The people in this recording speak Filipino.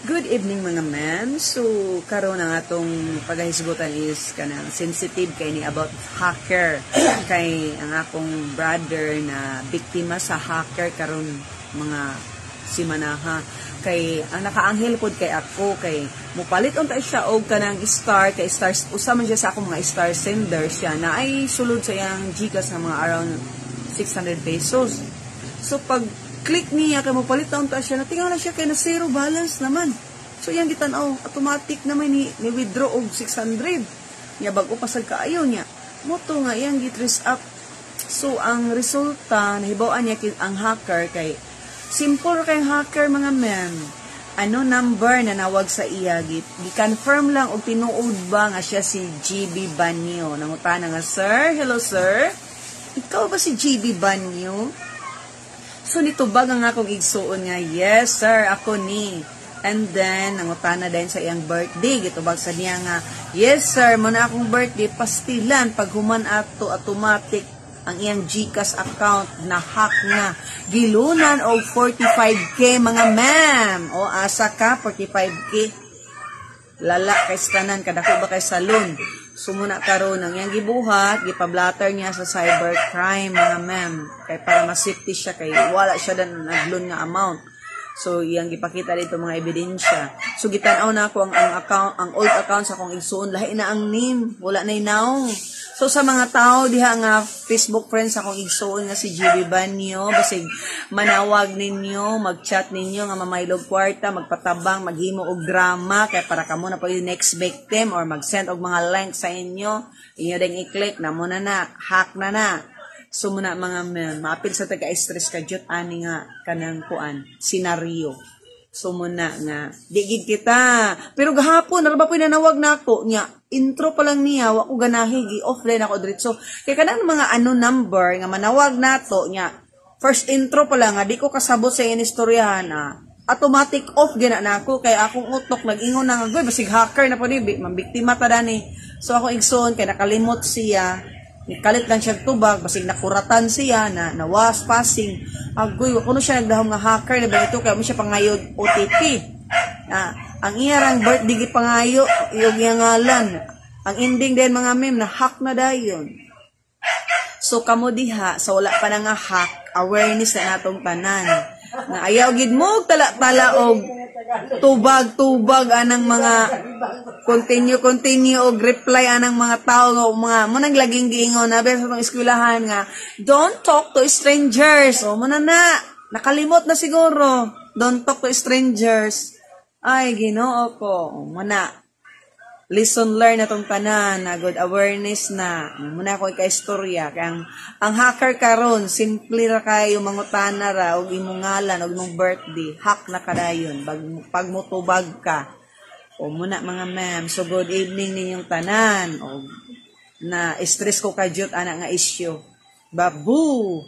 Good evening mga ma'am. So, karon ang atong paghahisgutan is kanang sensitive kay ni about hacker. Kay ang akong brother na biktima sa hacker karon mga simanaha. Kay ang nakaanghel pod kay ako kay mupalit unta siya og kanang star kay stars usa man siya sa akong mga star sender siya na ay sulod sa iyang GCash na mga around 600 pesos. So pag click niya kay mupalit unta siya natingaw na siya kay na zero balance naman. So yang gitan-aw automatic naman ni withdraw og 600. Nya bag-o pasag kaayo niya. Moto nga iyang gitrace up. So ang resulta nahibaw-an niya ang hacker kay simple kay hacker mga ma'am. Ano number na nawag sa iya gi-confirm lang og tinuod ba nga siya si GB Banyo. Nangutana nga sir, hello sir. Ikaw ba si GB Banyo? So nitubag ang akong igsuon nga, yes sir, ako ni. And then nangutana din sa iyang birthday, gitubag sa niya nga, yes sir, mo na akong birthday, pastilan pag human ato automatic ang iyang GCash account na hack na gilunan og 45k mga ma'am. O asa ka 45k. Lala kay tanan kadako ba kay salon. Sumuna karon ang iyang gibuhat, gipablatter niya sa cybercrime mga ma'am. Kay para ma-safety siya kay wala siya dan nagloan nga amount. So iyang gipakita dito mga ebidensya. So gitan-aw na ako ang account, ang old account sa akong igsuon, lahi na ang name, wala na now. So sa mga tao diha nga Facebook friends akong igsuon nga si GB Banyo, basig manawag ninyo, mag-chat ninyo nga mamaylog kwarta, magpatabang, maghimo og drama kay para kamo na pag next victim or mag-send og mga link sa inyo, inyo ding i-click na mo na hack na. So muna mga men, maapil sa taga-stress ka jud ani nga kanang kuan senaryo. So muna nga digid kita. Pero gahapon ra ba po nanawag nako nya intro pa lang niya wa ko ganahi gi offline ako diretso. Kay kanang mga number nga manawag nato nya first intro pa lang nga di ko kasabot sa iyang istoryahan automatic off gina nako kay akong utok nag-ingon na nga goy basig hacker na po ni mambiktima ta dani. So ako igsoon kay nakalimot siya. Nikalit lang siya tubag, basig nakuratan siya na nawas passing. Agoy, kuno siya nagdahom nga hacker na ba ito kaya mo siya pangayod OTP. Ang iyarang birthday gipangayo, yung ngalan. Ang ending din mga meme na hack na dayon. So kamo diha sa wala pa na nga hack, awareness na natong tanan. Na ayaw gid mo tala-tala og tubag anang mga continue og reply anang mga tao nga mga mo nang laging giingon na sa tong eskwelahan nga don't talk to strangers o mo na nakalimot na siguro don't talk to strangers ay Ginoo ko mo na lesson learn na tong tanan na good awareness na muna ko ika-istorya kay ang hacker karon simple ra kayo mangutana ra og imong ngalan og imong birthday hack na kadayon pag motubag ka o muna mga ma'am. So good evening ninyong tanan o na stress ko kadyot ana nga issue babu.